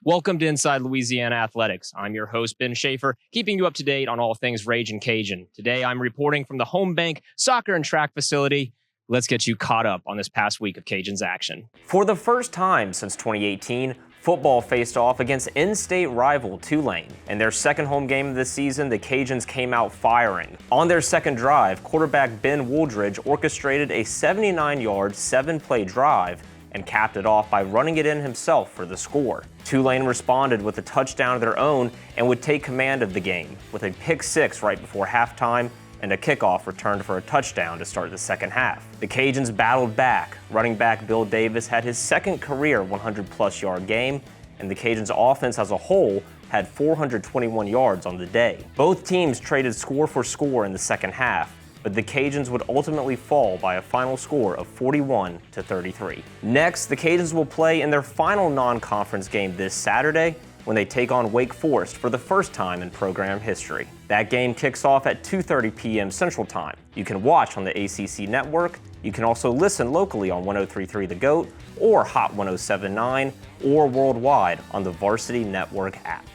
Welcome to Inside Louisiana Athletics. I'm your host, Ben Schaefer, keeping you up to date on all things Ragin' Cajun. Today, I'm reporting from the home bank soccer and track facility. Let's get you caught up on this past week of Cajuns action. For the first time since 2018, football faced off against in-state rival Tulane. In their second home game of the season, the Cajuns came out firing. On their second drive, quarterback Ben Wooldridge orchestrated a 79-yard, 7-play drive and capped it off by running it in himself for the score. Tulane responded with a touchdown of their own and would take command of the game, with a pick six right before halftime and a kickoff returned for a touchdown to start the second half. The Cajuns battled back. Running back Bill Davis had his second career 100-plus yard game, and the Cajuns' offense as a whole had 421 yards on the day. Both teams traded score for score in the second half, but the Cajuns would ultimately fall by a final score of 41-33. Next, the Cajuns will play in their final non-conference game this Saturday when they take on Wake Forest for the first time in program history. That game kicks off at 2:30 p.m. Central Time. You can watch on the ACC network. You can also listen locally on 103.3 The GOAT or Hot 107.9 or worldwide on the Varsity Network app.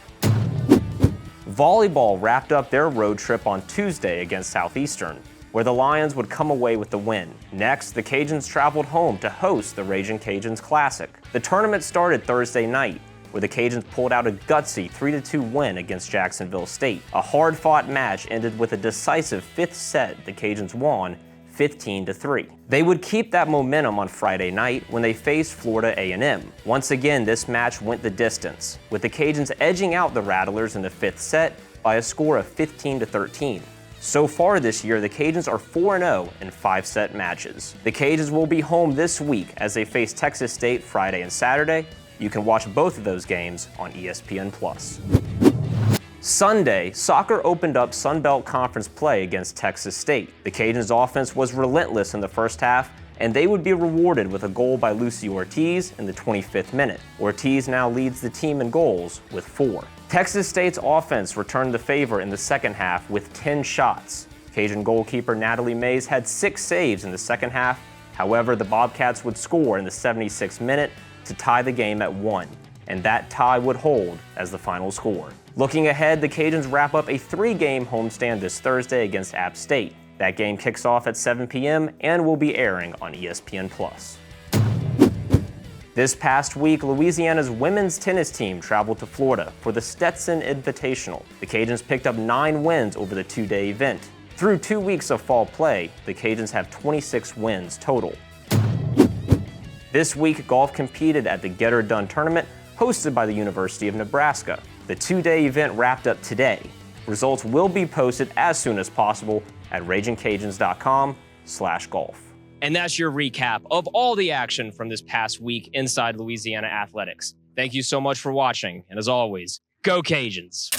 Volleyball wrapped up their road trip on Tuesday against Southeastern, where the Lions would come away with the win. Next, the Cajuns traveled home to host the Ragin' Cajuns Classic. The tournament started Thursday night, where the Cajuns pulled out a gutsy 3-2 win against Jacksonville State. A hard-fought match ended with a decisive fifth set the Cajuns won 15-3. They would keep that momentum on Friday night when they faced Florida A&M. Once again, this match went the distance, with the Cajuns edging out the Rattlers in the fifth set by a score of 15-13. So far this year, the Cajuns are 4-0 in 5-set matches. The Cajuns will be home this week as they face Texas State Friday and Saturday. You can watch both of those games on ESPN+. Sunday, soccer opened up Sun Belt Conference play against Texas State. The Cajuns' offense was relentless in the first half, and they would be rewarded with a goal by Lucy Ortiz in the 25th minute. Ortiz now leads the team in goals with 4. Texas State's offense returned the favor in the second half with 10 shots. Cajun goalkeeper Natalie Mays had 6 saves in the second half. However, the Bobcats would score in the 76th minute to tie the game at 1, and that tie would hold as the final score. Looking ahead, the Cajuns wrap up a 3-game homestand this Thursday against App State. That game kicks off at 7 p.m. and will be airing on ESPN+. This past week, Louisiana's women's tennis team traveled to Florida for the Stetson Invitational. The Cajuns picked up 9 wins over the 2-day event. Through 2 weeks of fall play, the Cajuns have 26 wins total. This week, golf competed at the Get Her Done tournament hosted by the University of Nebraska. The 2-day event wrapped up today. Results will be posted as soon as possible at RagingCajuns.com/golf. And that's your recap of all the action from this past week inside Louisiana Athletics. Thank you so much for watching, and as always, go Cajuns!